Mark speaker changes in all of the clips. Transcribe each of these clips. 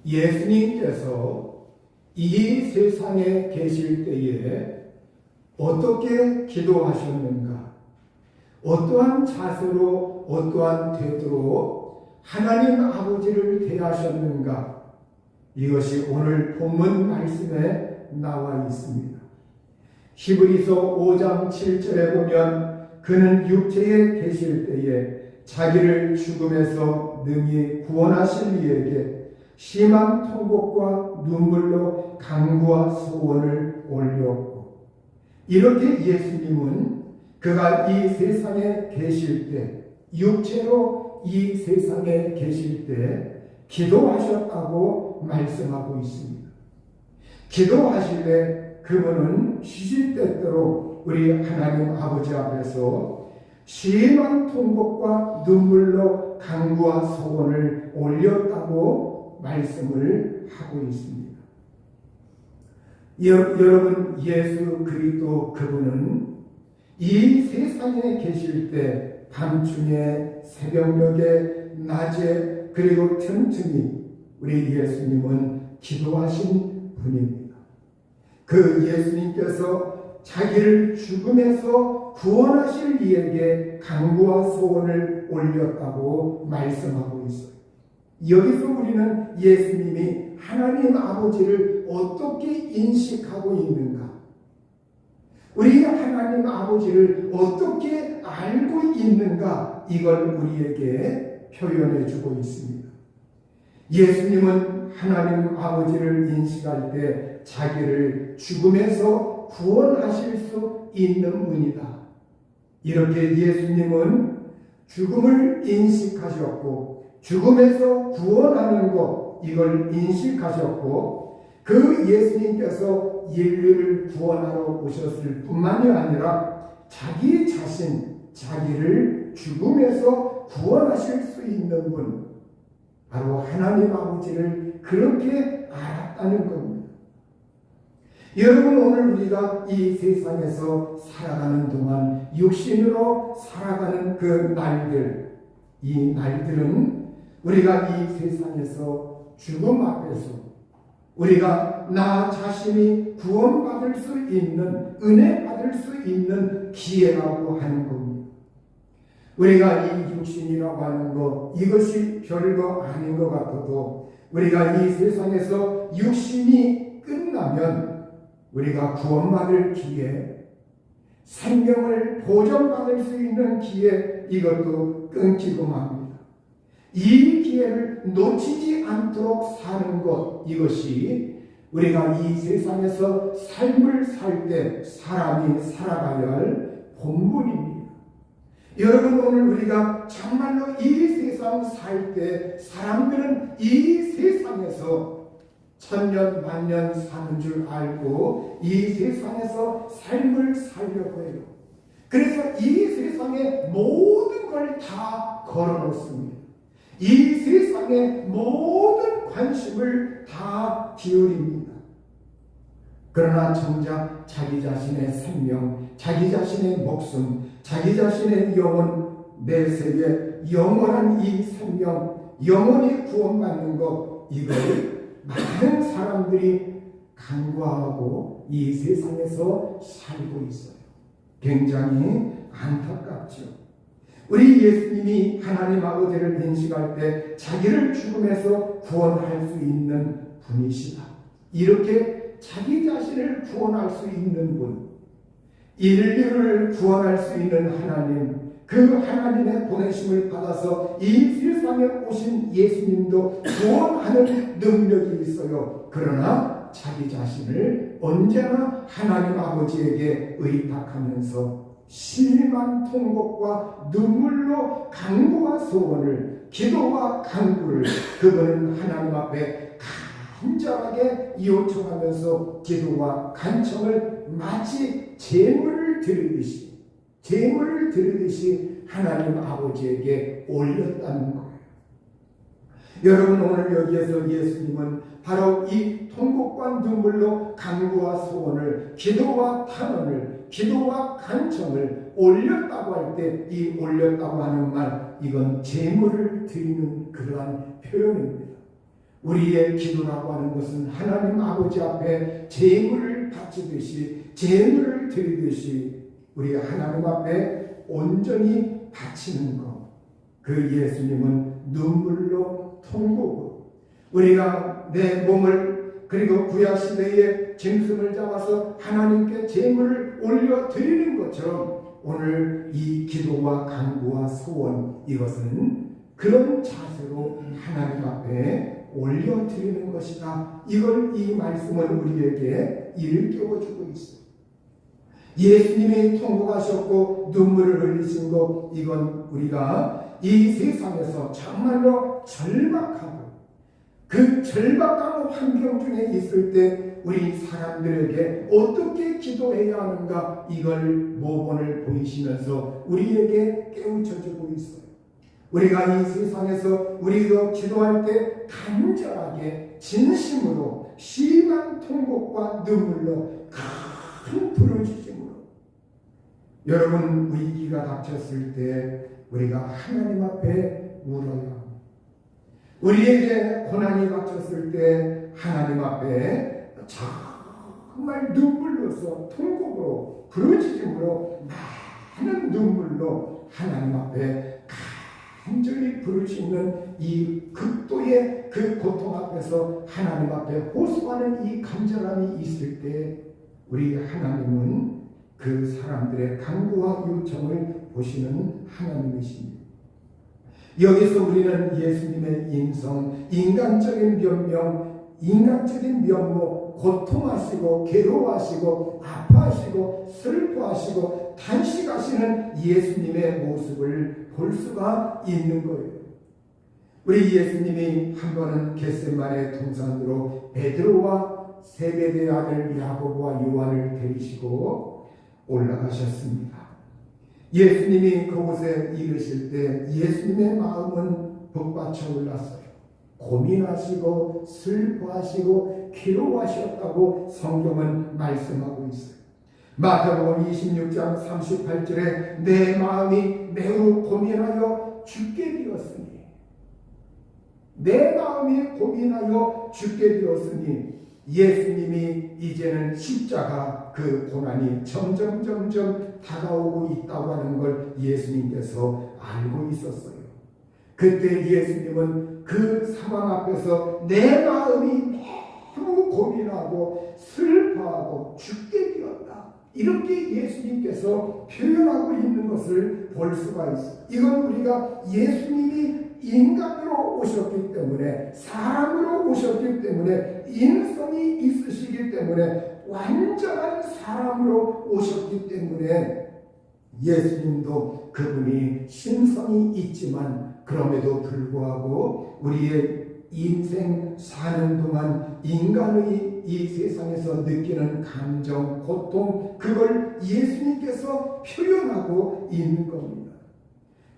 Speaker 1: 예수님께서 이 세상에 계실 때에 어떻게 기도하셨는가? 어떠한 자세로, 어떠한 태도로 하나님 아버지를 대하셨는가? 이것이 오늘 본문 말씀에 나와 있습니다. 히브리서 5장 7절에 보면 그는 육체에 계실 때에 자기를 죽음에서 능히 구원하실 이에게 심한 통곡과 눈물로 간구와 소원을 올렸고, 이렇게 예수님은 그가 이 세상에 계실 때, 육체로 이 세상에 계실 때 기도하셨다고 말씀하고 있습니다. 기도하실 때 그분은 시시때때로 우리 하나님 아버지 앞에서 심한 통곡과 눈물로 간구와 소원을 올렸다고 말씀을 하고 있습니다. 여러분, 예수 그리스도 그분은 이 세상에 계실 때 밤중에, 새벽녘에, 낮에, 그리고 틈틈이 우리 예수님은 기도하신 분입니다. 그 예수님께서 자기를 죽음에서 구원하실 이에게 간구와 소원을 올렸다고 말씀하고 있어요. 여기서 우리는 예수님이 하나님 아버지를 어떻게 인식하고 있는가? 우리 하나님 아버지를 어떻게 알고 있는가? 이걸 우리에게 표현해 주고 있습니다. 예수님은 하나님 아버지를 인식할 때 자기를 죽음에서 구원하실 수 있는 분이다. 이렇게 예수님은 죽음을 인식하셨고 죽음에서 구원하는 것, 이걸 인식하셨고, 그 예수님께서 인류를 구원하러 오셨을 뿐만이 아니라 자기 자신, 자기를 죽음에서 구원하실 수 있는 분, 바로 하나님 아버지를 그렇게 알았다는 겁니다. 여러분, 오늘 우리가 이 세상에서 살아가는 동안 육신으로 살아가는 그 날들, 이 날들은 우리가 이 세상에서 죽음 앞에서 우리가 나 자신이 구원받을 수 있는, 은혜 받을 수 있는 기회라고 하는 겁니다. 우리가 이 육신이라고 하는 것, 이것이 별거 아닌 것 같아도 우리가 이 세상에서 육신이 끝나면 우리가 구원받을 기회, 생명을 보존받을 수 있는 기회, 이것도 끊기고 맙니다. 이 기회를 놓치지 않도록 사는 것, 이것이 우리가 이 세상에서 삶을 살 때 사람이 살아가야 할 본분입니다. 여러분, 오늘 우리가 정말로 이 세상 살 때 사람들은 이 세상에서 천년 만년 사는 줄 알고 이 세상에서 삶을 살려고 해요. 그래서 이 세상의 모든 걸 다 걸어놓습니다. 이 세상의 모든 관심을 다 기울입니다. 그러나 정작 자기 자신의 생명, 자기 자신의 목숨, 자기 자신의 영혼, 내세의 영원한 이 생명, 영원히 구원받는 것, 이걸 많은 사람들이 간과하고 이 세상에서 살고 있어요. 굉장히 안타깝죠. 우리 예수님이 하나님 아버지를 인식할 때 자기를 죽음에서 구원할 수 있는 분이시다. 이렇게 자기 자신을 구원할 수 있는 분, 인류를 구원할 수 있는 하나님, 그 하나님의 보내심을 받아서 이 세상에 오신 예수님도 구원하는 능력이 있어요. 그러나 자기 자신을 언제나 하나님 아버지에게 의탁하면서 심한 통곡과 눈물로 간구와 소원을, 기도와 간구를 그분은 하나님 앞에 간절하게 요청하면서 기도와 간청을 마치 제물을 드리듯이 하나님 아버지에게 올렸다는 거예요. 여러분, 오늘 여기에서 예수님은 바로 이 통곡과 눈물로 간구와 소원을, 기도와 탄원을, 기도와 간청을 올렸다고 할 때 이 올렸다고 하는 말, 이건 제물을 드리는 그러한 표현입니다. 우리의 기도라고 하는 것은 하나님 아버지 앞에 제물을 바치듯이, 제물을 드리듯이 우리 하나님 앞에 온전히 바치는 것. 그 예수님은 눈물로, 통곡으로 우리가 내 몸을, 그리고 구약시대의 짐승을 잡아서 하나님께 제물을 올려드리는 것처럼 오늘 이 기도와 간구와 소원, 이것은 그런 자세로 하나님 앞에 올려드리는 것이다. 이걸, 이 말씀은 우리에게 일깨워주고 있어요. 예수님이 통곡하셨고 눈물을 흘리신 것, 이건 우리가 이 세상에서 정말로 절박하고 그 절박한 환경 중에 있을 때 우리 사람들에게 어떻게 기도해야 하는가, 이걸 모본을 보이시면서 우리에게 깨우쳐주고 있어요. 우리가 이 세상에서 우리도 기도할 때 간절하게 진심으로 심한 통곡과 눈물로 큰 부르짖음으로, 여러분 위기가 닥쳤을 때 우리가 하나님 앞에 울어야 합니다. 우리에게 고난이 닥쳤을 때 하나님 앞에 정말 눈물로서 통곡으로 부르짖음으로 많은 눈물로 하나님 앞에 간절히 부르짖는 이 극도의 그 고통 앞에서 하나님 앞에 호소하는 이 간절함이 있을 때 우리 하나님은 그 사람들의 간구와 요청을 보시는 하나님이십니다. 여기서 우리는 예수님의 인성, 인간적인 변명, 인간적인 면모, 고통하시고 괴로워하시고 아파하시고 슬퍼하시고 탄식하시는 예수님의 모습을 볼 수가 있는 거예요. 우리 예수님이 한 번은 겟세마네 동산으로 베드로와 세베대의 아들 야고보와 요한을 데리시고 올라가셨습니다. 예수님이 그곳에 이르실 때 예수님의 마음은 북받쳐 올랐어요. 고민하시고 슬퍼하시고 괴로워하셨다고 성경은 말씀하고 있어요. 마태복음 26장 38절에 내 마음이 매우 고민하여 죽게 되었으니, 내 마음이 고민하여 죽게 되었으니, 예수님이 이제는 십자가 그 고난이 점점 다가오고 있다고 하는 걸 예수님께서 알고 있었어요. 그때 예수님은 그 상황 앞에서 내 마음이 매우 고민하고 슬퍼하고 죽게 되었다, 이렇게 예수님께서 표현하고 있는 것을 볼 수가 있어요. 이건 우리가 예수님이 인간으로 오셨기 때문에, 사람으로 오셨기 때문에, 인성이 있으시기 때문에, 완전한 사람으로 오셨기 때문에 예수님도 그분이 신성이 있지만 그럼에도 불구하고 우리의 인생 사는 동안 인간의 이 세상에서 느끼는 감정, 고통, 그걸 예수님께서 표현하고 있는 겁니다.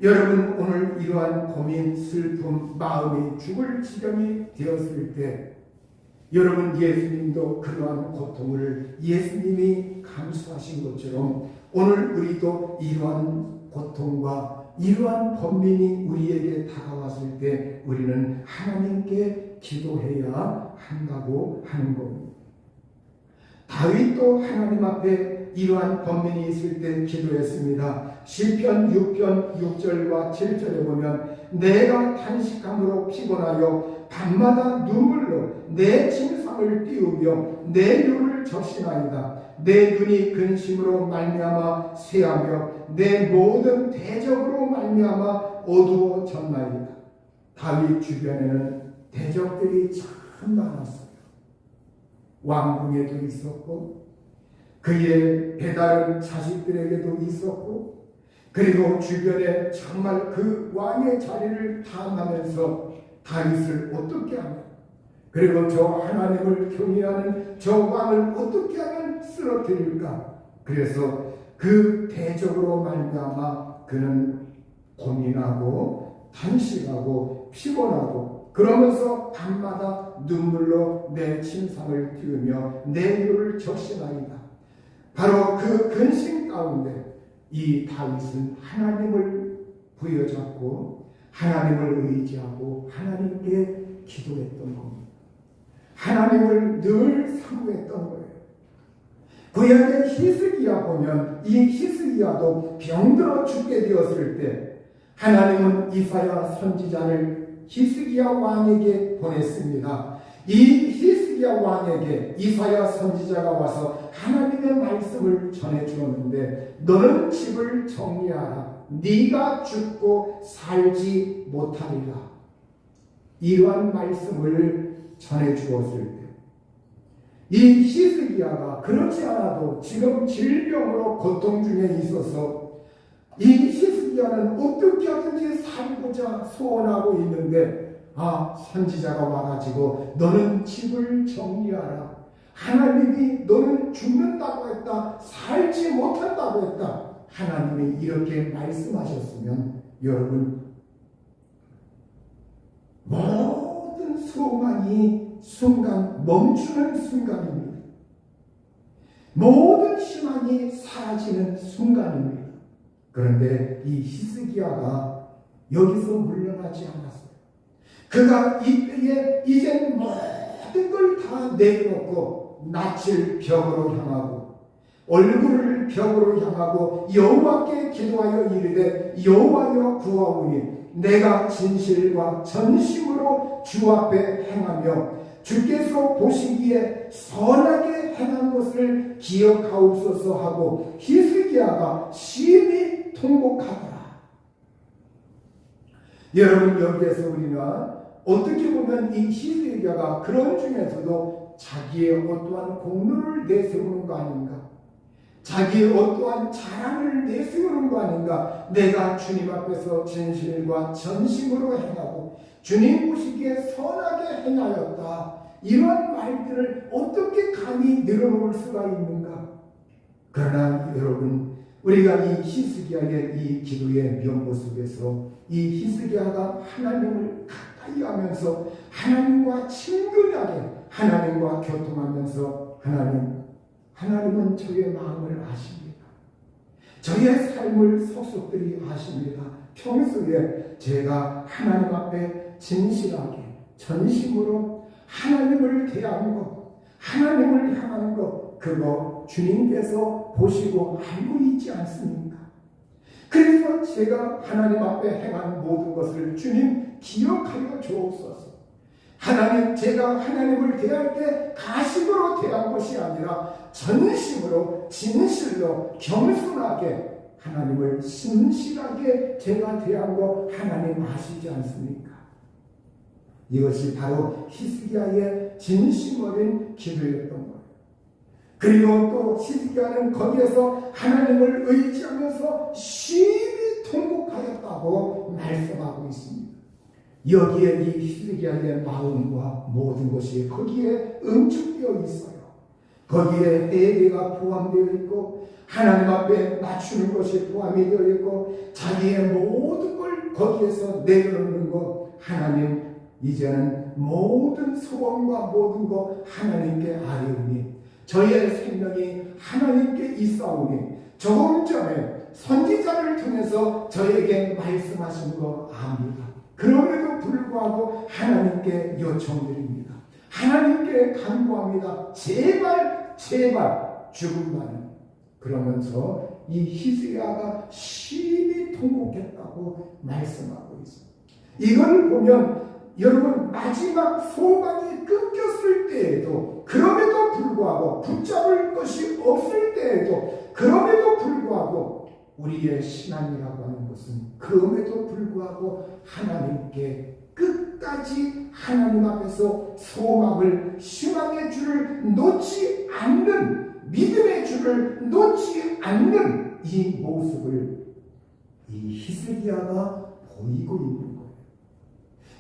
Speaker 1: 여러분, 오늘 이러한 고민, 슬픔, 마음이 죽을 지경이 되었을 때 여러분, 예수님도 그러한 고통을 예수님이 감수하신 것처럼 오늘 우리도 이러한 고통과 이러한 번민이 우리에게 다가왔을 때 우리는 하나님께 기도해야 한다고 하는 겁니다. 다윗도 하나님 앞에 이러한 번민이 있을 때 기도했습니다. 시편 6편 6절과 7절에 보면 내가 탄식함으로 피곤하여 밤마다 눈물로 내 침상을 띄우며 내 혀를 적시나이다. 내 눈이 근심으로 말미암아 쇠하며 내 모든 대적으로 말미암아 어두워졌나이다. 다윗 주변에는 대적들이 참 많았어요. 왕궁에도 있었고 그의 배다른 자식들에게도 있었고, 그리고 주변에 정말 그 왕의 자리를 탐하면서 다윗을 어떻게 하면, 그리고 저 하나님을 경외하는 저 왕을 어떻게 하면 쓰러뜨릴까. 그래서 그 대적으로 말미암아 그는 고민하고 탄식하고 피곤하고 그러면서 밤마다 눈물로 내 침상을 띄우며 내 혀를 적시나이다. 바로 그 근심 가운데 이 다윗은 하나님을 부여잡고 하나님을 의지하고 하나님께 기도했던 겁니다. 하나님을 늘 사모했던 거예요. 구약의 히스기야 보면 이 히스기야도 병들어 죽게 되었을 때 하나님은 이사야 선지자를 히스기야 왕에게 보냈습니다. 이 히스기야 왕에게 이사야 선지자가 와서 하나님의 말씀을 전해 주었는데 너는 집을 정리하라. 네가 죽고 살지 못하리라. 이러한 말씀을 전해 주었을 때 이 히스기야가 그렇지 않아도 지금 질병으로 고통 중에 있어서 이 히스기야는 어떻게 하든지 살고자 소원하고 있는데 선지자가 와가지고 너는 집을 정리하라. 하나님이 너는 죽는다고 했다. 살지 못한다고 했다. 하나님이 이렇게 말씀하셨으면 여러분 모든 소망이 순간 멈추는 순간입니다. 모든 희망이 사라지는 순간입니다. 그런데 이 히스기야가 여기서 물러나지 않았어요. 그가 이때에 이제 모든 걸 다 내려놓고 낯을 벽으로 향하고 얼굴을 벽으로 향하고 여호와께 기도하여 이르되 여호와여 구하오니 내가 진실과 전심으로 주 앞에 행하며 주께서 보시기에 선하게 행한 것을 기억하옵소서 하고 히스기야가 심히 통곡하더라. 여러분 여기에서 우리가 어떻게 보면 이 히스기야가 그런 중에서도 자기의 어떠한 공로를 내세우는 거 아닌가? 자기의 어떠한 자랑을 내세우는 거 아닌가? 내가 주님 앞에서 진실과 전심으로 행하고 주님 보시기에 선하게 행하였다. 이런 말들을 어떻게 감히 늘어놓을 수가 있는가? 그러나 여러분 우리가 이 히스기야의 이 기도의 면모 속에서 이 히스기야가 하나님을 가까이 하면서 하나님과 친근하게 하나님과 교통하면서 하나님은 저의 마음을 아십니다. 저의 삶을 속속들이 아십니다. 평소에 제가 하나님 앞에 진실하게 전심으로 하나님을 대한 것, 하나님을 향한 것, 그거 주님께서 보시고 알고 있지 않습니까? 그래서 제가 하나님 앞에 행한 모든 것을 주님 기억하여 주옵소서. 하나님, 제가 하나님을 대할 때 가식으로 대한 것이 아니라 전심으로 진실로 겸손하게 하나님을 신실하게 제가 대한 거 하나님 아시지 않습니까? 이것이 바로 히스기야의 진심 어린 기도였던 거예요. 그리고 또 히스기야는 거기에서 하나님을 의지하면서 심히 통곡하였다고 말씀하고 있습니다. 여기에 이 히스기야의 마음과 모든 것이 거기에 응축되어 있어요. 거기에 회개가 포함되어 있고 하나님 앞에 맞추는 것이 포함이 되어 있고 자기의 모든 걸 거기에서 내려놓는 것, 하나님 이제는 모든 소원과 모든 것 하나님께 아뢰오니 저의 생명이 하나님께 있사오니 조금 전에 선지자를 통해서 저에게 말씀하신 거 압니다. 그럼에도 불구하고 하나님께 요청드립니다. 하나님께 간구합니다. 제발 죽음만은. 그러면서 이 히스기야가 심히 통곡했다고 말씀하고 있습니다. 이걸 보면 여러분 마지막 소망이 끊겼을 때에도 그럼에도 불구하고 붙잡을 것이 없을 때에도 그럼에도 불구하고 우리의 신앙이라고 하는 것은 그럼에도 불구하고 하나님께 끝까지 하나님 앞에서 소망을 희망의 줄을 놓지 않는 믿음의 줄을 놓지 않는 이 모습을 이 히스기야가 보이고 있는 거예요.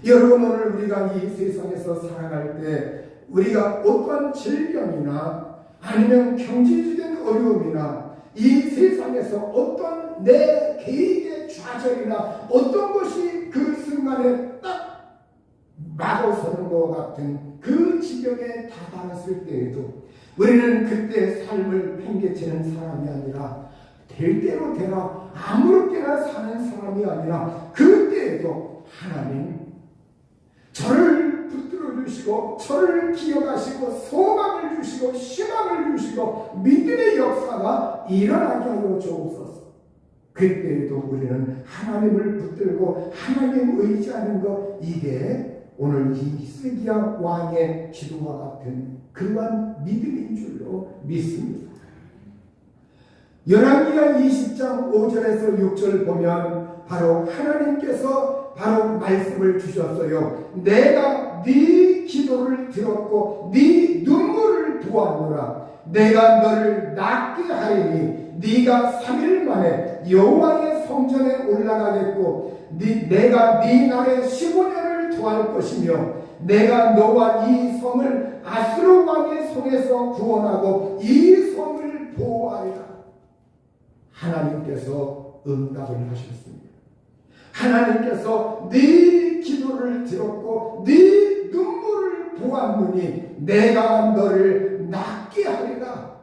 Speaker 1: 여러분 오늘 우리가 이 세상에서 살아갈 때 우리가 어떠한 질병이나 아니면 경제적인 어려움이나 이 세상에서 어떤 내 개인의 좌절이나 어떤 것이 그 순간에 딱 막아서는 것 같은 그 지경에 다다랐을 때에도 우리는 그때 삶을 팽개치는 사람이 아니라 될 대로 되라 아무렇게나 사는 사람이 아니라 그때에도 하나님 저를 주시고 저를 기억하시고 소망을 주시고 희망을 주시고 믿음의 역사가 일어나게 하여 주옵소서. 그때에도 우리는 하나님을 붙들고 하나님 의지하는 것, 이게 오늘 이 히스기야 왕의 기도와 같은 그러한 믿음인 줄로 믿습니다. 열왕기하 20장 5절에서 6절 보면 바로 하나님께서 바로 말씀을 주셨어요. 내가 네 기도를 들었고 네 눈물을 보았노라. 내가 너를 낫게 하리니 네가 3일 만에 여호와의 성전에 올라가겠고 내가 네 날에 15년을 더할 것이며 내가 너와 이 성을 아수르 왕의 손에서 구원하고 이 성을 보호하리라. 하나님께서 응답을 하셨습니다. 하나님께서 네 기도를 들었고 네 눈물을 보았느니 내가 너를 낫게 하리라.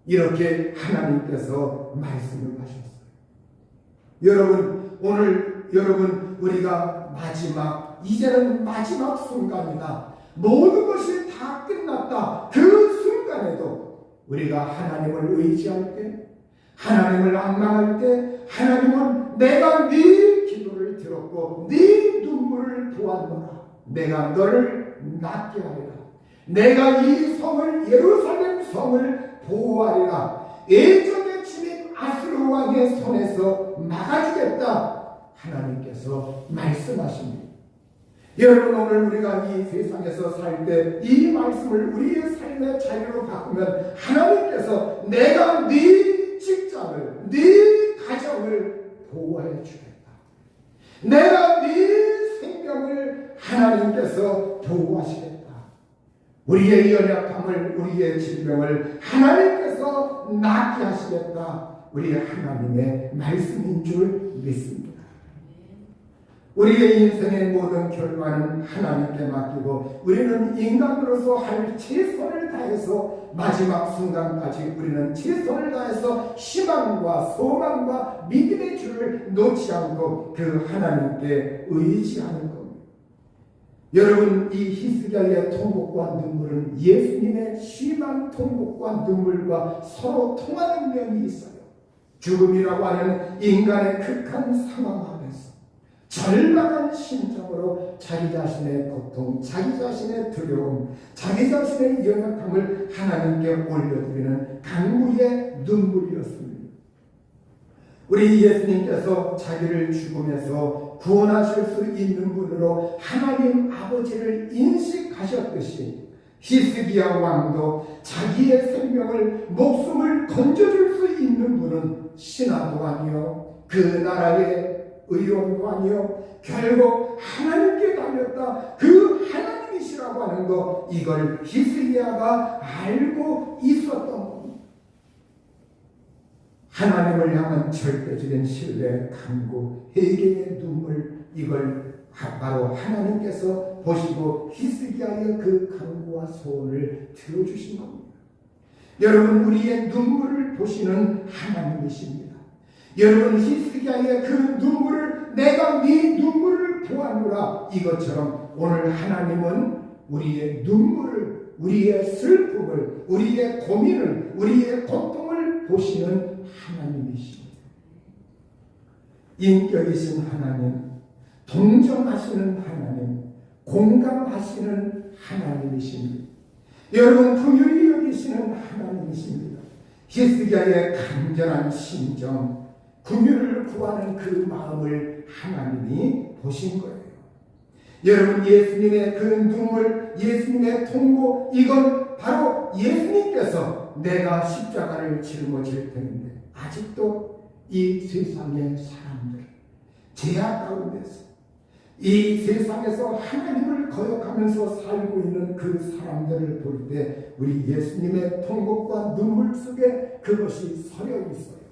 Speaker 1: 이렇게 하나님께서 말씀을 하셨어요. 여러분, 오늘 우리가 이제는 마지막 순간이다. 모든 것이 다 끝났다. 그 순간에도 우리가 하나님을 의지할 때, 하나님을 앙망할 때, 하나님은 내가 네 기도를 들었고 네 눈물을 보았노라. 내가 너를 낫게 하리라. 내가 이 성을, 예루살렘 성을 보호하리라. 예전에 침입 아수르 왕의 손에서 막아주겠다. 하나님께서 말씀하십니다. 여러분, 오늘 우리가 이 세상에서 살 때 이 말씀을 우리의 삶의 자유로 바꾸면 하나님께서 내가 네 직장을, 네 가정을 보호해 주겠다. 내가 네 생명을 하나님께서 보호하시겠다. 우리의 연약함을, 우리의 질병을 하나님께서 낫게 하시겠다. 우리 하나님의 말씀인 줄 믿습니다. 우리의 인생의 모든 결과는 하나님께 맡기고 우리는 인간으로서 할 최선을 다해서 마지막 순간까지 우리는 최선을 다해서 희망과 소망과 믿음의 줄을 놓지 않고 그 하나님께 의지하는 겁니다. 여러분, 이 히스기야의 통곡과 눈물은 예수님의 심한 통곡과 눈물과 서로 통하는 면이 있어요. 죽음이라고 하는 인간의 극한 상황 앞에서 절망한 심정으로 자기 자신의 고통, 자기 자신의 두려움, 자기 자신의 연약함을 하나님께 올려드리는 간구의 눈물이었습니다. 우리 예수님께서 자기를 죽음에서 구원하실 수 있는 분으로 하나님 아버지를 인식하셨듯이 히스기야 왕도 자기의 생명을, 목숨을 건져줄 수 있는 분은 신하도 아니요, 그 나라의 의로움도 아니요, 결국 하나님께 달렸다. 그 하나님이시라고 하는 것, 이걸 히스기야가 알고 있었던 겁니다. 하나님을 향한 절대적인 신뢰, 간구, 회개의 눈물, 이걸 바로 하나님께서 보시고 히스기야의 그 간구와 소원을 들어주신 겁니다. 여러분, 우리의 눈물을 보시는 하나님이십니다. 여러분, 히스기야의 그 눈물을, 내가 네 눈물을 보았노라, 이것처럼 오늘 하나님은 우리의 눈물을, 우리의 슬픔을, 우리의 고민을, 우리의 고통을 보시는 하나님이십니다. 인격이신 하나님, 동정하시는 하나님, 공감하시는 하나님이십니다. 여러분, 긍휼히 여기시는 하나님이십니다. 히스기야의 간절한 심정, 긍휼을 구하는 그 마음을 하나님이 보신 거예요. 여러분, 예수님의 그 눈물, 예수님의 통고, 이건 바로 예수님께서 내가 십자가를 짊어질 텐데 아직도 이 세상의 사람들, 죄악 가운데서 이 세상에서 하나님을 거역하면서 살고 있는 그 사람들을 볼 때 우리 예수님의 통곡과 눈물 속에 그것이 서려 있어요.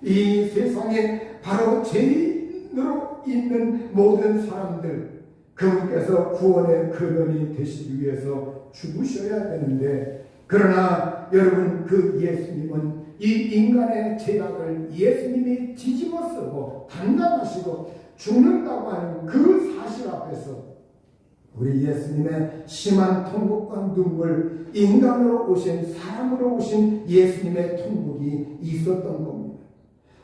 Speaker 1: 이 세상에 바로 죄인으로 있는 모든 사람들, 그분께서 구원의 근원이 되시기 위해서 죽으셔야 되는데, 그러나 여러분, 그 예수님은 이 인간의 죄악을 예수님이 뒤집어 쓰고 담당하시고 죽는다고 하는 그 사실 앞에서 우리 예수님의 심한 통곡과 눈물, 인간으로 오신, 사람으로 오신 예수님의 통곡이 있었던 겁니다.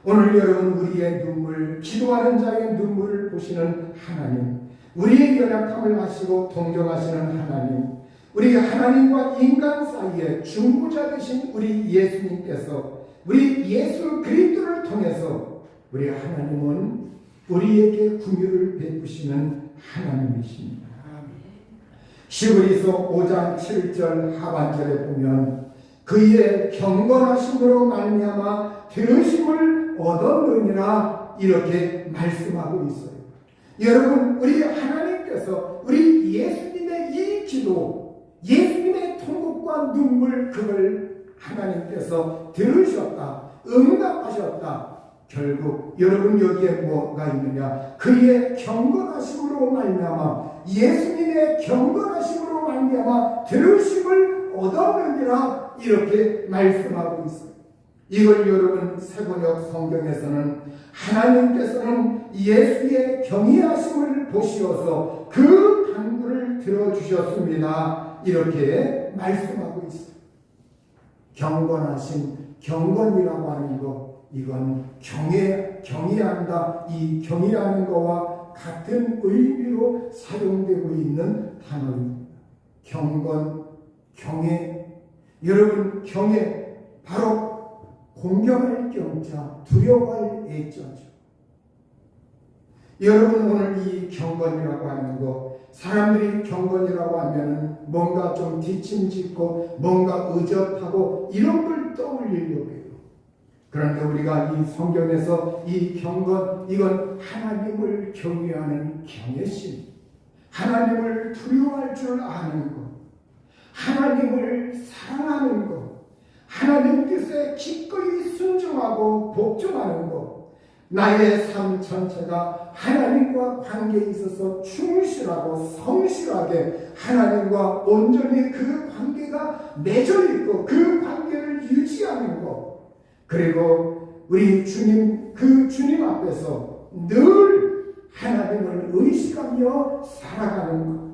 Speaker 1: 오늘 여러분, 우리의 눈물, 기도하는 자의 눈물을 보시는 하나님, 우리의 연약함을 아시고 동정하시는 하나님, 우리 하나님과 인간 사이에 중보자 되신 우리 예수님께서, 우리 예수 그리스도를 통해서 우리 하나님은 우리에게 긍휼을 베푸시는 하나님이십니다. 히브리서 5장 7절 하반절에 보면 그의 경건하심으로 말미암아 들으심을 얻었느니라 이렇게 말씀하고 있어요. 여러분, 우리 하나님께서 우리 예수님의 이 기도, 예수님의 통곡과 눈물, 그걸 하나님께서 들으셨다, 응답하셨다. 결국 여러분 여기에 뭐가 있느냐? 그의 경건하심으로 말미암아, 예수님의 경건하심으로 말미암아 들으심을 얻었느니라 이렇게 말씀하고 있어요. 이걸 여러분 새번역 성경에서는 하나님께서는 예수의 경외하심을 보시어서 그 간구를 들어주셨습니다. 이렇게 말씀하고 있어요. 경건하심, 경건이라고 하는 것, 이건 경외한다, 이 경외하는 것과 같은 의미로 사용되고 있는 단어입니다. 경건, 경외. 여러분, 경외 바로 공경할 경자, 두려워할 애자죠. 여러분, 오늘 이 경건이라고 하는 거, 사람들이 경건이라고 하면 뭔가 좀 뒷짐짓고 뭔가 의젓하고 이런 걸 떠올리려고 해요. 그런데 우리가 이 성경에서 이 경건, 이건 하나님을 경외하는 경외심, 하나님을 두려워할 줄 아는 것, 하나님을 사랑하는 것, 하나님 뜻에 기꺼이 순종하고 복종하는 것, 나의 삶 전체가 하나님과 관계에 있어서 충실하고 성실하게 하나님과 온전히 그 관계가 맺어 있고 그 관계를 유지하는 것, 그리고 우리 주님, 그 주님 앞에서 늘 하나님을 의식하며 살아가는 것.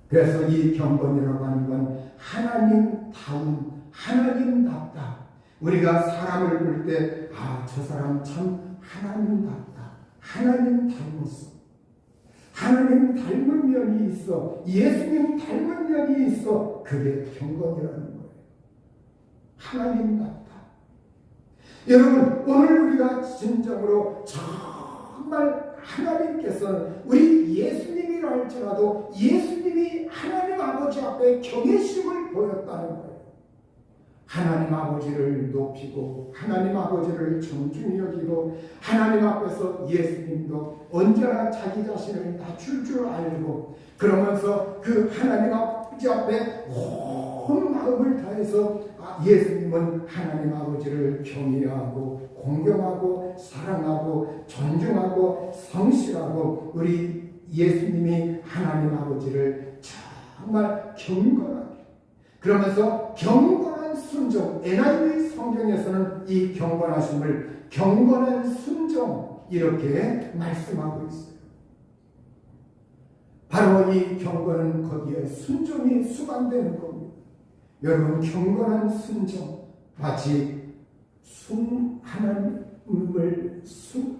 Speaker 1: 그래서 이 경건이라고 하는 건 하나님다운, 하나님답다. 우리가 사람을 볼 때, 아, 저 사람 참 하나님답다, 하나님 닮았어, 하나님 닮은 면이 있어, 예수님 닮은 면이 있어. 그게 경건이라는 거예요. 하나님답다. 여러분, 오늘 우리가 진정으로 정말 하나님께서는 우리 예수님이라 할지라도 예수님이 하나님 아버지 앞에 경외심을 보였다는 거예요. 하나님 아버지를 높이고 하나님 아버지를 존중히 여기고 하나님 앞에서 예수님도 언제나 자기 자신을 낮출 줄 알고, 그러면서 그 하나님 아버지 앞에 온 마음을 다해서 예수님은 하나님 아버지를 경외하고 공경하고 사랑하고 존중하고 성실하고 우리 예수님이 하나님 아버지를 정말 경건하게, 그러면서 경건한 순종, NIV 성경에서는 이 경건하심을 경건한 순종 이렇게 말씀하고 있어요. 바로 이 경건은 거기에 순종이 수반되는 겁니다. 여러분, 경건한 순종, 마치 하나님을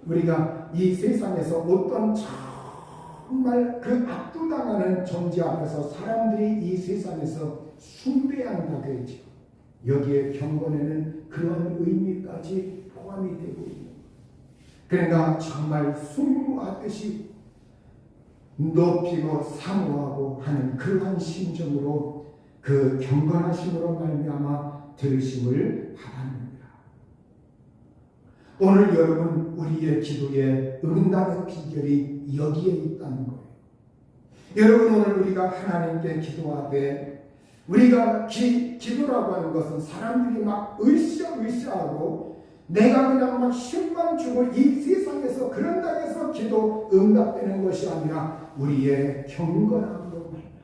Speaker 1: 우리가 이 세상에서 어떤 정말 그 압도당하는 존재 앞에서 사람들이 이 세상에서 숭배한다고 했죠. 여기에 경건에는 그런 의미까지 포함이 되고 있는 거예요. 그러니까 정말 숭모하듯이 높이고 사모하고 하는 그러한 심정으로 그 경건하심으로 말미암아 들으심을 받았느니라. 오늘 여러분, 우리의 기도의 응답의 비결이 여기에 있다는 거예요. 여러분, 오늘 우리가 하나님께 기도하되, 우리가 기도라고 하는 것은 사람들이 막 으쌰으쌰하고 내가 그냥 막 힘만 주고 이 세상에서 그런다 해서 기도 응답되는 것이 아니라 우리의 경건함으로 말미암아,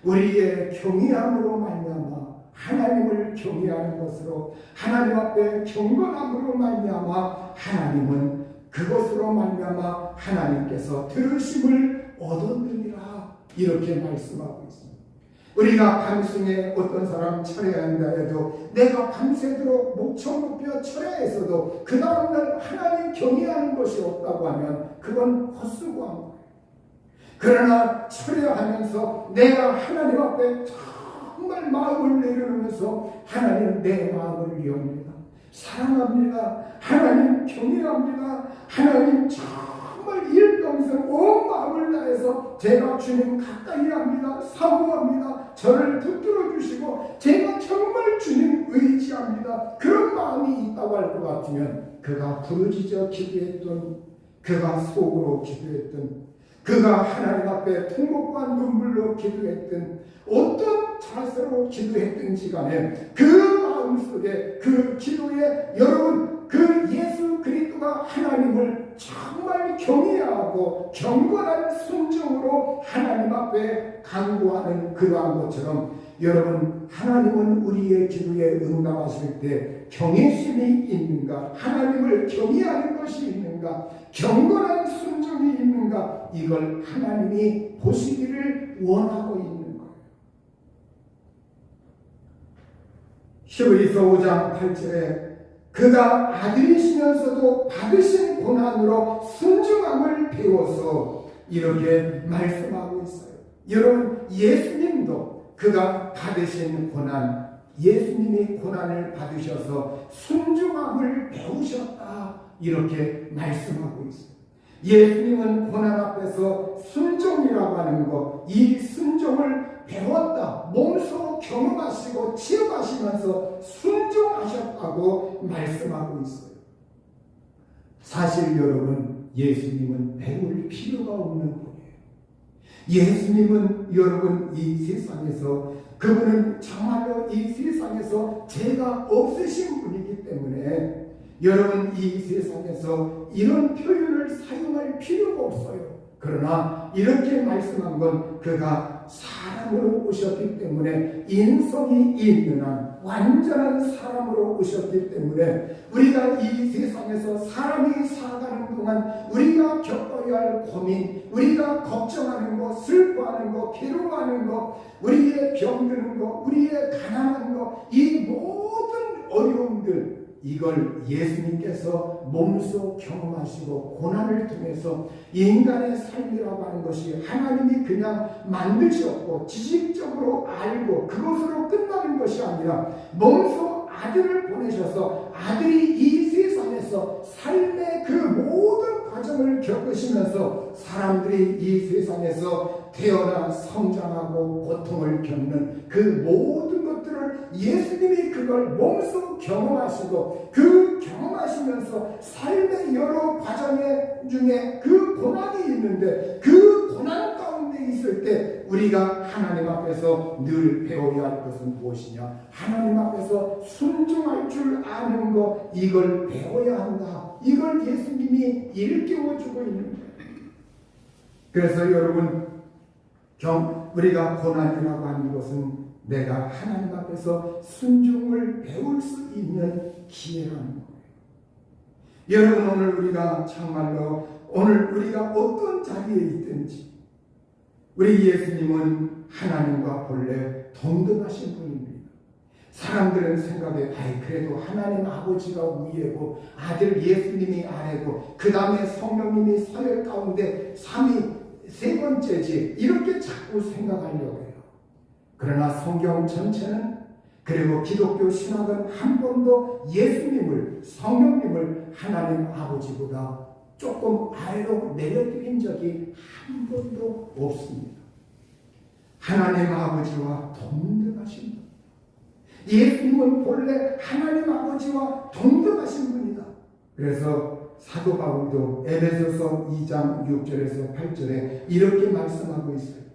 Speaker 1: 우리의 경외함으로 말미암아, 하나님을 경외하는 것으로 하나님 앞에 경건함으로 말미암아 하나님은 그것으로 말미암아 하나님께서 들으심을 얻었느니라 이렇게 말씀하고 있습니다. 우리가 밤중에 어떤 사람 철회해야 한다 해도 내가 밤새도록 목청 높여 철회해서도 그 다음날 하나님 경외하는 것이 없다고 하면 그건 헛수고한 거예요. 그러나 철회하면서 내가 하나님 앞에 정말 마음을 내려놓으면서 하나님 내 마음을 여옵니다. 사랑합니다. 하나님 경외합니다. 하나님 정말 일평생 온 마음을 다해서 제가 주님 가까이 합니다. 사모합니다. 저를 붙들어 주시고 제가 정말 주님 의지합니다. 그런 마음이 있다고 할 것 같으면 그가 부르짖어 기도했던, 그가 속으로 기도했던, 그가 하나님 앞에 통곡과 눈물로 기도했던, 어떤 자세로 기도했든지 간에 그 마음속에 그 기도에 여러분 그 예수 그리스도가 하나님을 정말 경외하고 경건한 순종으로 하나님 앞에 간구하는 그러한 것처럼 여러분 하나님은 우리의 기도에 응답하실 때 경외심이 있는가, 하나님을 경외하는 것이 있는가, 경건한 순종이 있는가, 이걸 하나님이 보시기를 원하고 있는 거예요. 히브리서 5장 8절에 그가 아들이시면서도 받으신 고난으로 순종함을 배워서 이렇게 말씀하고 있어요. 여러분 예수님도 그가 받으신 고난, 예수님이 고난을 받으셔서 순종함을 배우셨다 이렇게 말씀하고 있어요. 예수님은 고난 앞에서 순종이라고 하는 것, 이 순종을 배웠다, 몸소 경험하시고 체험하시면서 순종하셨다고 말씀하고 있어요. 사실 여러분 예수님은 배울 필요가 없는 분이에요. 예수님은 여러분 이 세상에서 그분은 정말로 이 세상에서 죄가 없으신 분이기 때문에 여러분 이 세상에서 이런 표현을 사용할 필요가 없어요. 그러나 이렇게 말씀한 건 그가 사람으로 오셨기 때문에 인성이 있는 한 완전한 사람으로 오셨기 때문에 우리가 이 세상에서 사람이 살아가는 동안 우리가 겪어야 할 고민, 우리가 걱정하는 것, 슬퍼하는 것, 괴로워하는 것, 우리의 병드는 것, 우리의 가난한 것, 이 모든 어려움들, 이걸 예수님께서 몸소 경험하시고 고난을 통해서 인간의 삶이라고 하는 것이 하나님이 그냥 만드셨고 지식적으로 알고 그것으로 끝나는 것이 아니라 몸소 아들을 보내셔서 아들이 이 세상에서 삶의 그 모든 과정을 겪으시면서 사람들이 이 세상에서 태어나 성장하고 고통을 겪는 그 모든 것들을 예수님이 그걸 몸소 경험하시고 그 경험하시면서 삶의 여러 과정 중에 그 고난이 있는데 그 고난 가운데 있을 때 우리가 하나님 앞에서 늘 배워야 할 것은 무엇이냐? 하나님 앞에서 순종할 줄 아는 것, 이걸 배워야 한다. 이걸 예수님이 일깨워주고 있는 거예요. 그래서 여러분 우리가 고난이라고 하는 것은 내가 하나님 앞에서 순종을 배울 수 있는 기회라는 거예요. 여러분 오늘 우리가 정말로 오늘 우리가 어떤 자리에 있든지 우리 예수님은 하나님과 본래 동등하신 분입니다. 사람들은 생각해 그래도 하나님 아버지가 위에고 아들 예수님이 아래고 그 다음에 성령님이 서열 가운데 3위 세 번째지 이렇게 자꾸 생각하려고 해요. 그러나 성경 전체는 그리고 기독교 신학은 한 번도 예수님을 성령님을 하나님 아버지보다 조금 아래로 내려드린 적이 한 번도 없습니다. 하나님 아버지와 동등하신 분. 예수님은 본래 하나님 아버지와 동등하신 분이다. 그래서 사도 바울도 에베소서 2장 6절에서 8절에 이렇게 말씀하고 있어요.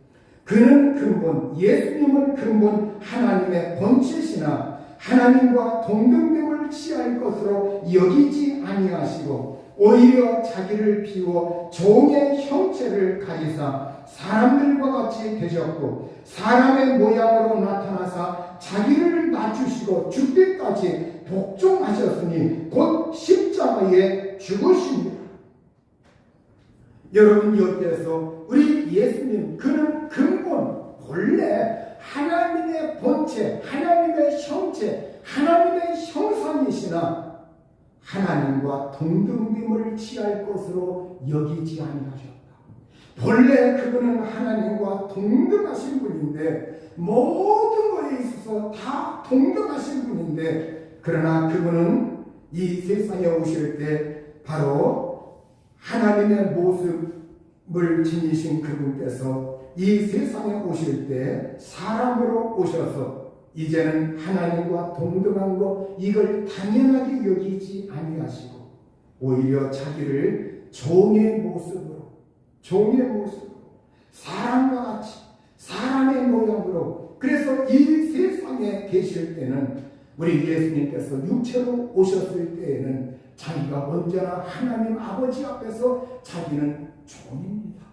Speaker 1: 그는 근본, 예수님은 근본 하나님의 본체시나 하나님과 동등됨을 취할 것으로 여기지 아니하시고 오히려 자기를 비워 종의 형체를 가지사 사람들과 같이 되셨고 사람의 모양으로 나타나사 자기를 낮추시고 죽기까지 복종하셨으니 곧 십자가에 죽으십니다. 여러분 여기에서 우리 예수님 그는 근본 본래 하나님의 본체, 하나님의 형체, 하나님의 형상이시나 하나님과 동등됨을 취할 것으로 여기지 아니하셨다. 본래 그분은 하나님과 동등하신 분인데, 모든 것에 있어서 다 동등하신 분인데, 그러나 그분은 이 세상에 오실 때 바로 하나님의 모습을 지니신 그분께서 이 세상에 오실 때 사람으로 오셔서 이제는 하나님과 동등한 것, 이걸 당연하게 여기지 아니하시고 오히려 자기를 종의 모습으로 사람과 같이 사람의 모양으로, 그래서 이 세상에 계실 때는 우리 예수님께서 육체로 오셨을 때에는 자기가 언제나 하나님 아버지 앞에서 자기는 종입니다.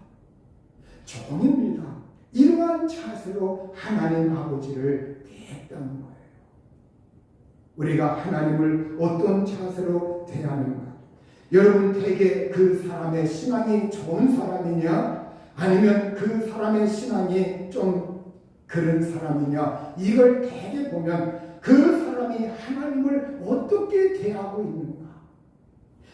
Speaker 1: 이러한 자세로 하나님 아버지를 대했다는 거예요. 우리가 하나님을 어떤 자세로 대하는가? 여러분, 대개 그 사람의 신앙이 좋은 사람이냐, 아니면 그 사람의 신앙이 좀 그런 사람이냐, 이걸 대개 보면 그 사람이 하나님을 어떻게 대하고 있는가,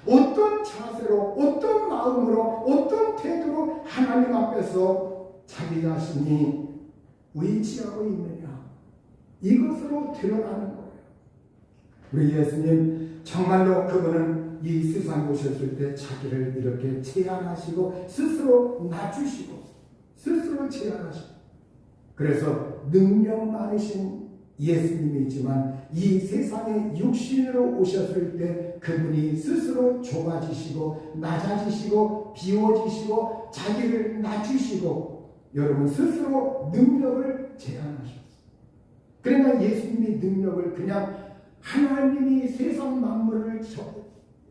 Speaker 1: 어떤 자세로, 어떤 마음으로, 어떤 태도로 하나님 앞에서 자기 자신이 위치하고 있느냐, 이것으로 드러나는 거예요. 우리 예수님 정말로 그분은 이 세상에 오셨을 때 자기를 이렇게 제한하시고 스스로 낮추시고 스스로 제한하시고, 그래서 능력 많으신 예수님이지만 이 세상에 육신으로 오셨을 때 그분이 스스로 좁아지시고 낮아지시고 비워지시고 자기를 낮추시고 여러분 스스로 능력을 제한하셨어요. 그러니까 예수님의 능력을 그냥 하나님이 세상 만물을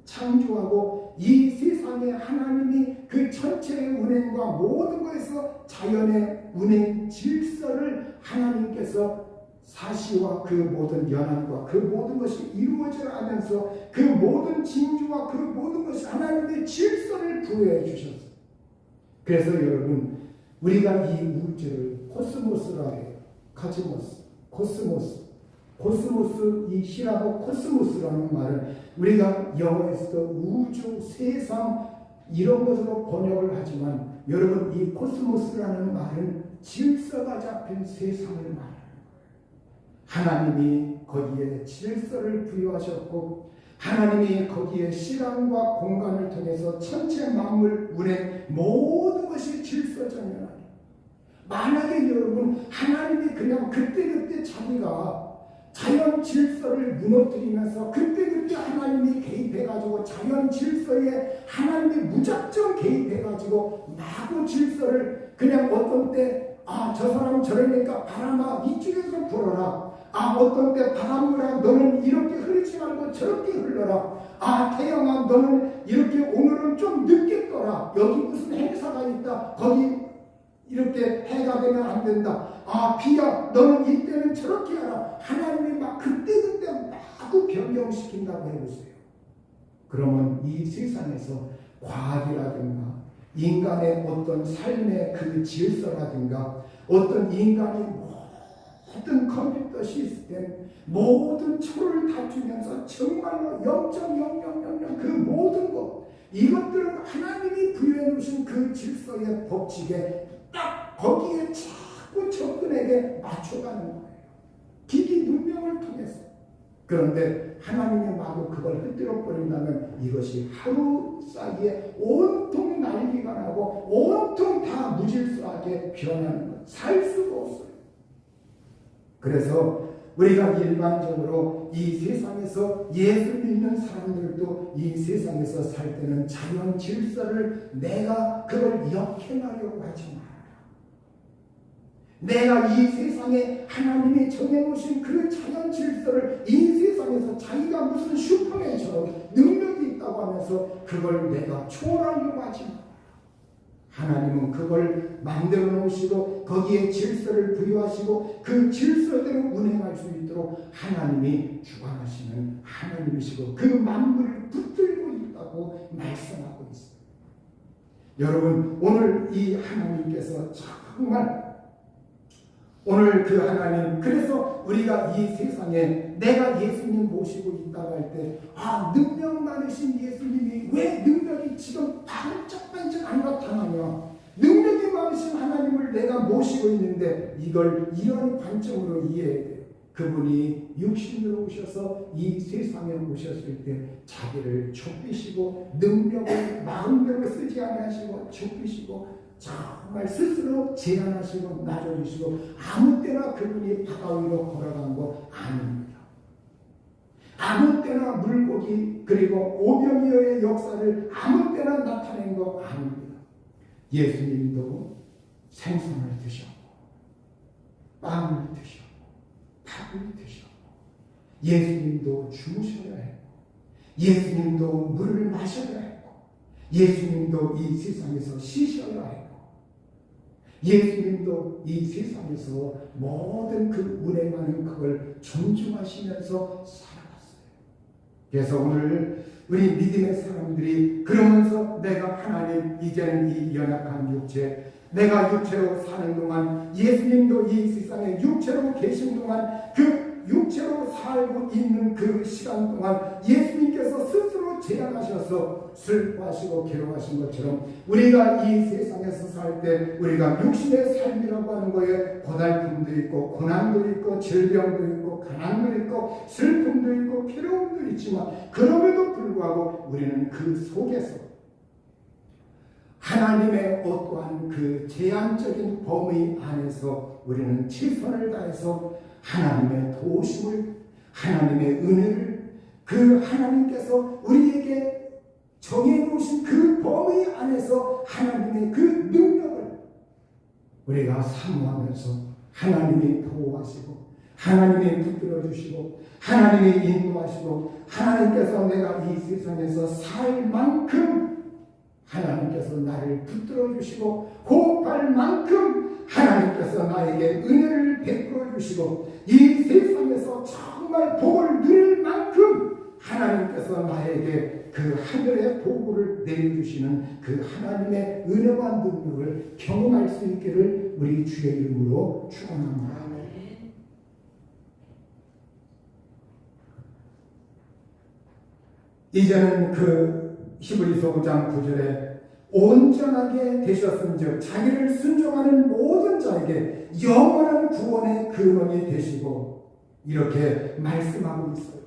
Speaker 1: 창조하고 이 세상에 하나님이 그 전체의 운행과 모든 것에서 자연의 운행 질서를 하나님께서 사시와 그 모든 연합과 그 모든 것이 이루어져 가면서 그 모든 징조와 그 모든 것이 하나님의 질서를 부여해 주셨어요. 그래서 여러분, 우리가 이 우주를 코스모스라 해요. 코스모스, 이 히라보 코스모스라는 말은 우리가 영어에서도 우주, 세상 이런 것으로 번역을 하지만 여러분, 이 코스모스라는 말은 질서가 잡힌 세상을 말해요. 하나님이 거기에 질서를 부여하셨고 하나님이 거기에 시간과 공간을 통해서 천체 만물 운행 모든 것이 질서정연하게, 만약에 여러분 하나님이 그냥 그때그때 자기가 자연 질서를 무너뜨리면서 그때그때 하나님이 개입해가지고 자연 질서에 하나님이 무작정 개입해가지고 마구 질서를 그냥 어떤 때 저 사람 저러니까 바람아 이쪽에서 불어라, 어떤 때 바람아 너는 이렇게 흐르지 말고 저렇게 흘러라, 태양아 너는 이렇게 오늘은 좀 늦게 떠라, 여기 무슨 행사가 있다 거기 이렇게 해가 되면 안 된다, 비야 너는 이때는 저렇게 하라, 하나님이 막 그때그때 마구 변경시킨다고 해보세요. 그러면 이 세상에서 과학이라든가 인간의 어떤 삶의 그 질서라든가 어떤 인간이 모든 컴퓨터 시스템 모든 초를 다투면서 정말로 0.0000 그 모든 것, 이것들은 하나님이 부여해 놓으신 그 질서의 법칙에 딱 거기에 자꾸 접근에게 맞춰가는 거예요. 기기 문명을 통해서. 그런데 하나님이 마구 그걸 흔들어 버린다면 이것이 하루 사이에 온통 난리가 나고 온통 다 무질서하게 변하는 것, 살 수가 없어요. 그래서 우리가 일반적으로 이 세상에서 예수 믿는 사람들도 이 세상에서 살 때는 자연 질서를 내가 그걸 역행하려고 하지 마라. 내가 이 세상에 하나님이 정해놓으신 그 자연 질서를 이 세상에서 자기가 무슨 슈퍼맨처럼 능력이 있다고 하면서 그걸 내가 초월하려고 하지 마. 하나님은 그걸 만들어 놓으시고 거기에 질서를 부여하시고 그 질서대로 운행할 수 있도록 하나님이 주관하시는 하나님이시고 그 만물을 붙들고 있다고 말씀하고 있어요. 여러분, 오늘 이 하나님께서 정말 오늘 그 하나님, 그래서 우리가 이 세상에 내가 예수님 모시고 있다고 할 때, 능력 많으신 예수님이 왜 능력이 지금 반짝반짝 안 나타나냐? 능력이 많으신 하나님을 내가 모시고 있는데 이걸 이런 관점으로 이해해야 돼요. 그분이 육신으로 오셔서 이 세상에 오셨을 때 자기를 좁히시고 능력을 마음대로 쓰지 아니하시고 좁히시고 정말 스스로 제한하시고 낮아주시고 아무 때나 그분이 바다 위로 걸어간 거 아닙니다. 아무 때나 물고기 그리고 오병이어의 역사를 아무 때나 나타낸 거 아닙니다. 예수님도 생선을 드셨고 빵을 드셨고 밥을 드셨고 예수님도 주무셔야 했고 예수님도 물을 마셔야 했고 예수님도 이 세상에서 쉬셔야 했고 예수님도 이 세상에서 모든 그 운행하는 그걸 존중하시면서 살아갔어요. 그래서 오늘 우리 믿음의 사람들이 그러면서 내가 하나님 이제는 이 연약한 육체 내가 육체로 사는 동안 예수님도 이 세상에 육체로 계신 동안 그 육체로 살고 있는 그 시간 동안 예수님께서 스스로 제한하셔서 슬퍼하시고 괴로워하신 것처럼 우리가 이 세상에서 살 때 우리가 육신의 삶이라고 하는 거에 고달픔도 있고 고난도 있고 질병도 있고 가난도 있고 슬픔도 있고 괴로움도 있지만 그럼에도 불구하고 우리는 그 속에서 하나님의 어떠한 그 제한적인 범위 안에서 우리는 최선을 다해서 하나님의 도우심을 하나님의 은혜를 그 하나님께서 우리에게 정해놓으신 그 범위 안에서 하나님의 그 능력을 우리가 사모하면서 하나님이 보호하시고 하나님이 붙들어주시고 하나님이 인도하시고 하나님께서 내가 이 세상에서 살 만큼 하나님께서 나를 붙들어 주시고 호흡할 만큼 하나님께서 나에게 은혜를 베풀어 주시고 이 세상에서 정말 복을 누릴 만큼 하나님께서 나에게 그 하늘의 복을 내려주시는 그 하나님의 은혜와 능력을 경험할 수 있기를 우리 주의 이름으로 축원합니다. 이제는 그 히브리서 5장 9절에 온전하게 되셨은즉 자기를 순종하는 모든 자에게 영원한 구원의 근원이 되시고 이렇게 말씀하고 있어요.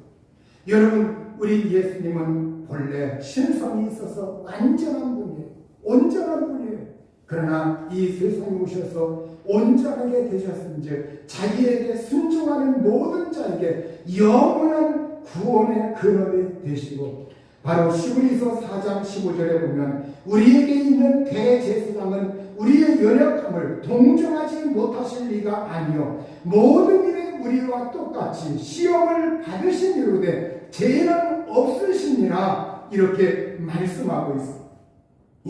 Speaker 1: 여러분 우리 예수님은 본래 신성이 있어서 완전한 분이에요. 온전한 분이에요. 그러나 이 세상에 오셔서 온전하게 되셨은즉 자기에게 순종하는 모든 자에게 영원한 구원의 근원이 되시고 바로 히브리서 4장 15절에 보면 우리에게 있는 대제사장은 우리의 연약함을 동정하지 못하실 리가 아니요 모든 일에 우리와 똑같이 시험을 받으신 이로되 죄는 없으시니라 이렇게 말씀하고 있습니다.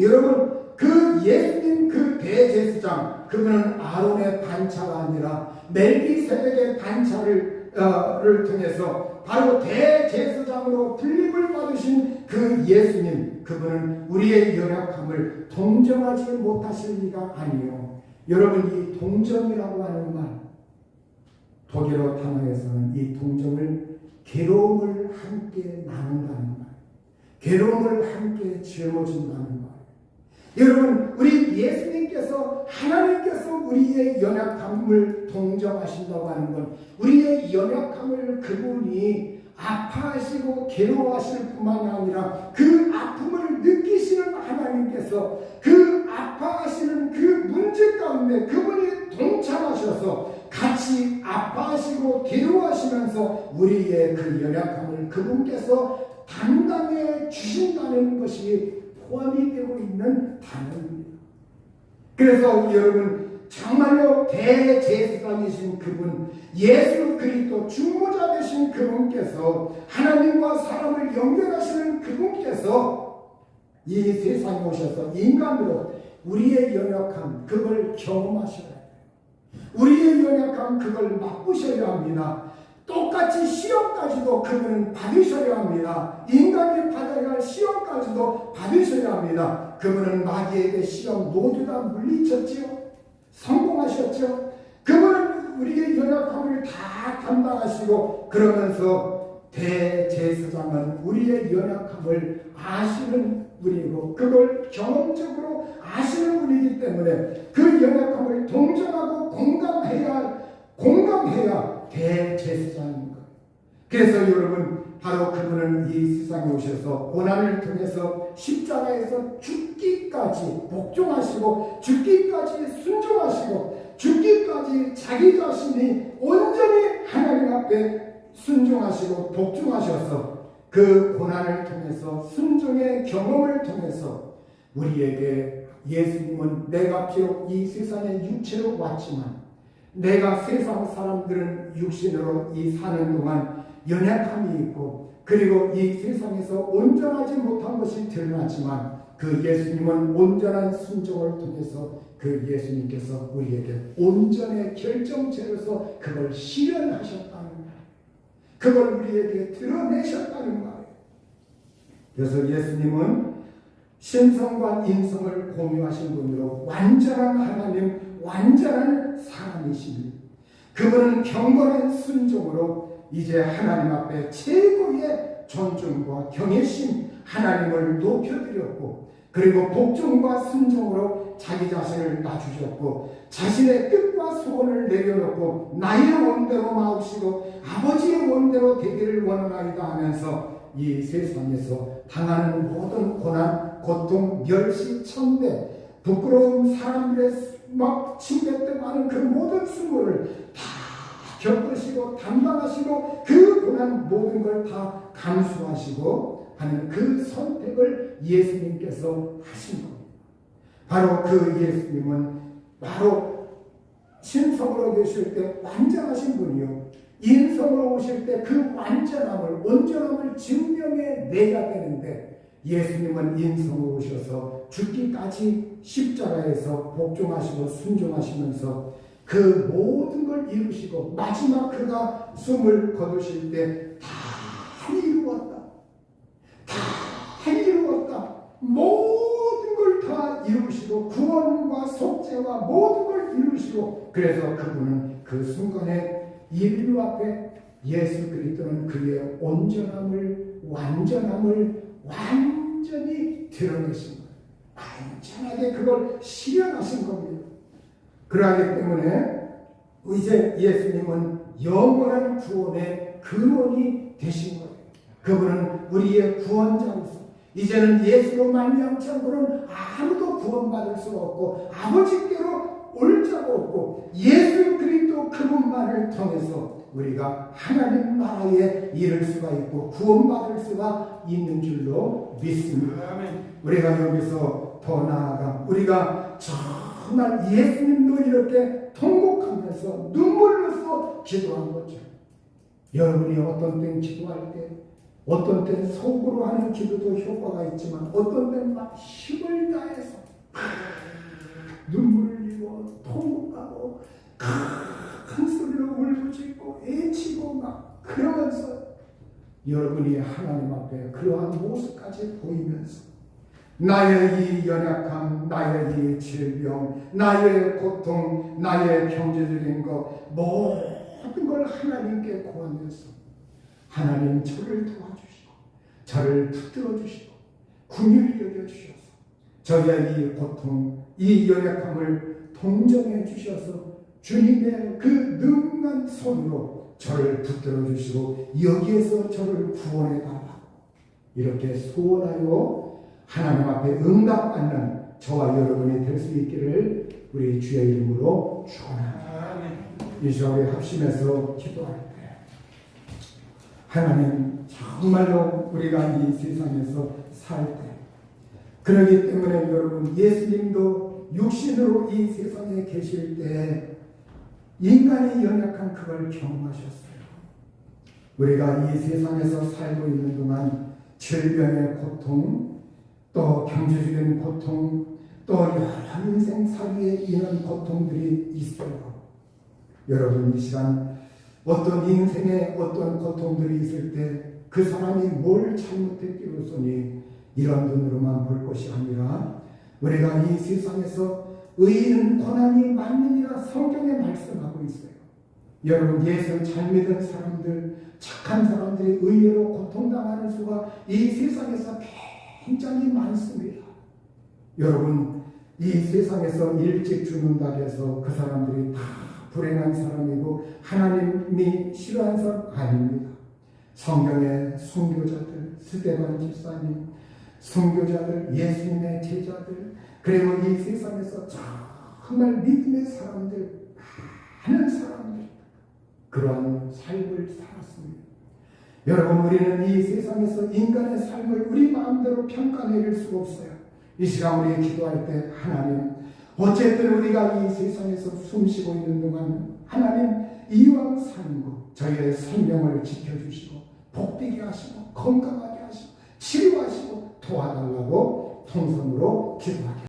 Speaker 1: 여러분 그 예수님 그 대제사장 그분은 아론의 반차가 아니라 멜기세덱의 반차를 통해서 바로 대제사장으로 불림을 받으신 그 예수님 그분은 우리의 연약함을 동정하지 못하실 리가 아니요. 여러분 이 동정이라고 하는 말 독일어 단어에서는 이 동정을 괴로움을 함께 나눈다는 말 괴로움을 함께 짊어진다는 말 여러분 우리 예수님께서 하나님께서 우리의 연약함을 동정하신다고 하는 건 우리의 연약함을 그분이 아파하시고 괴로워하실 뿐만이 아니라 그 아픔을 느끼시는 하나님께서 그 아파하시는 그 문제 가운데 그분이 동참하셔서 같이 아파하시고 괴로워하시면서 우리의 그 연약함을 그분께서 담당해 주신다는 것이 포함이 되고 있는 단어입니다. 그래서 여러분 정말로 대제사장이신 그분 예수 그리스도 중보자 되신 그분께서 하나님과 사람을 연결하시는 그분께서 이 세상에 오셔서 인간으로 우리의 연약함 그걸 경험하셔야 돼요. 우리의 연약함 그걸 맛보셔야 합니다. 똑같이 시험까지도 그분은 받으셔야 합니다. 인간이 받아야 할 시험까지도 받으셔야 합니다. 그분은 마귀에게 시험 모두 다 물리쳤지요. 성공하셨죠. 그분은 연약함을 다 감당하시고 그러면서 대제사장은 우리의 연약함을 아시는 분이고 그걸 경험적으로 아시는 분이기 때문에 그 연약함을 동정하고 공감해야 대제사장인 거예요. 그래서 여러분 바로 그분은 이 세상에 오셔서 고난을 통해서 십자가에서 죽기까지 복종하시고 죽기까지 순종하시고 죽기까지 자기 자신이 온전히 하나님 앞에 순종하시고 복종하셔서 그 고난을 통해서 순종의 경험을 통해서 우리에게 예수님은 내가 비록 이 세상에 육체로 왔지만 내가 세상 사람들은 육신으로 이 사는 동안 연약함이 있고 그리고 이 세상에서 온전하지 못한 것이 드러나지만 그 예수님은 온전한 순종을 통해서 그 예수님께서 우리에게 온전의 결정체로서 그걸 실현하셨다는 거예요. 그걸 우리에게 드러내셨다는 거예요. 그래서 예수님은 신성과 인성을 공유하신 분으로 완전한 하나님, 완전한 사람이십니다. 그분은 경건한 순종으로 이제 하나님 앞에 최고의 존중과 경외심 하나님을 높여드렸고 그리고 복종과 순종으로 자기 자신을 낮추셨고 자신의 뜻과 소원을 내려놓고 나의 원대로 마우시고 아버지의 원대로 되기를 원하나이다 하면서 이 세상에서 당하는 모든 고난, 고통, 멸시, 천대, 부끄러움, 사람들의 막 침뱉듯하는 그 모든 수고를 다 겪으시고 담당하시고 그 고난 모든 걸 다 감수하시고 하는 그 선택을 예수님께서 하신 겁니다. 바로 그 예수님은 바로 신성으로 계실 때 완전하신 분이요 인성으로 오실 때 그 완전함을 온전함을 증명해 내야 되는데 예수님은 인성으로 오셔서 죽기까지 십자가에서 복종하시고 순종하시면서 그 모든 걸 이루시고 마지막 그가 숨을 거두실 때 다 이루었다. 다 이루었다. 모든 걸 다 이루시고 구원과 속죄와 모든 걸 이루시고 그래서 그분은 그 순간에 인류 앞에 예수 그리스도는 그의 온전함을 완전함을 완전히 드러내신 거예요. 완전하게 그걸 실현하신 겁니다. 그러하기 때문에 이제 예수님은 영원한 구원의 근원이 되신 거예요. 그분은 우리의 구원자로서 이제는 예수로 말미암지 않고는 아무도 구원받을 수가 없고 아버지께로 올 자가 없고 예수 그리스도 그분만을 통해서 우리가 하나님 나라에 이를 수가 있고 구원받을 수가 있는 줄로 믿습니다. 우리가 여기서 더 나아가 우리가 정말 예수님도 이렇게 통곡하면서 눈물로써 기도한 거죠. 여러분이 어떤 땐 기도할 때 어떤 때는 속으로 하는 기도도 효과가 있지만 어떤 때는 막 힘을 다해서 눈물을 흘리고 통곡하고 큰 소리로 울부짖고 애치고 막 그러면서 여러분이 하나님 앞에 그러한 모습까지 보이면서 나의 이 연약함, 나의 이 질병, 나의 고통, 나의 경제적인 것 모든 걸 하나님께 고하면서 하나님 저를 도와주시고 저를 붙들어 주시고 긍휼히 여겨 주셔서 저의 이 고통, 이 연약함을 동정해 주셔서 주님의 그 능한 손으로 저를 붙들어 주시고 여기에서 저를 구원해 달라고 이렇게 소원하여 하나님 앞에 응답받는 저와 여러분이 될 수 있기를 우리 주의 이름으로 축원합니다. 이 시간에 합심해서 기도할 때 하나님 정말로 우리가 이 세상에서 살 때 그러기 때문에 여러분 예수님도 육신으로 이 세상에 계실 때 인간이 연약한 그걸 경험하셨어요. 우리가 이 세상에서 살고 있는 동안 질병의 고통 또 경제적인 고통 또 여러 인생 사기에 인한 고통들이 있어요. 여러분 이 시간 어떤 인생에 어떤 고통들이 있을 때 그 사람이 뭘 잘못했기로서니 이런 눈으로만 볼 것이 아니라 우리가 이 세상에서 의인은 고난이 많으니라 성경에 말씀하고 있어요. 여러분, 예수 잘 믿은 사람들, 착한 사람들이 의외로 고통당하는 수가 이 세상에서 굉장히 많습니다. 여러분, 이 세상에서 일찍 죽는다고 해서 그 사람들이 다 불행한 사람이고 하나님이 싫어하는 사람 아닙니다. 성경의 선교자들, 스데반 집사님, 선교자들, 예수님의 제자들, 그리고 이 세상에서 정말 믿음의 사람들, 많은 사람들, 그러한 삶을 살았습니다. 여러분, 우리는 이 세상에서 인간의 삶을 우리 마음대로 평가내릴 수가 없어요. 이 시간 우리 기도할 때 하나님, 어쨌든 우리가 이 세상에서 숨쉬고 있는 동안 하나님 이왕 사는 것 저희의 생명을 지켜주시고 복되게 하시고 건강하게 하시고 치료하시고 도와달라고 통성으로 기도하게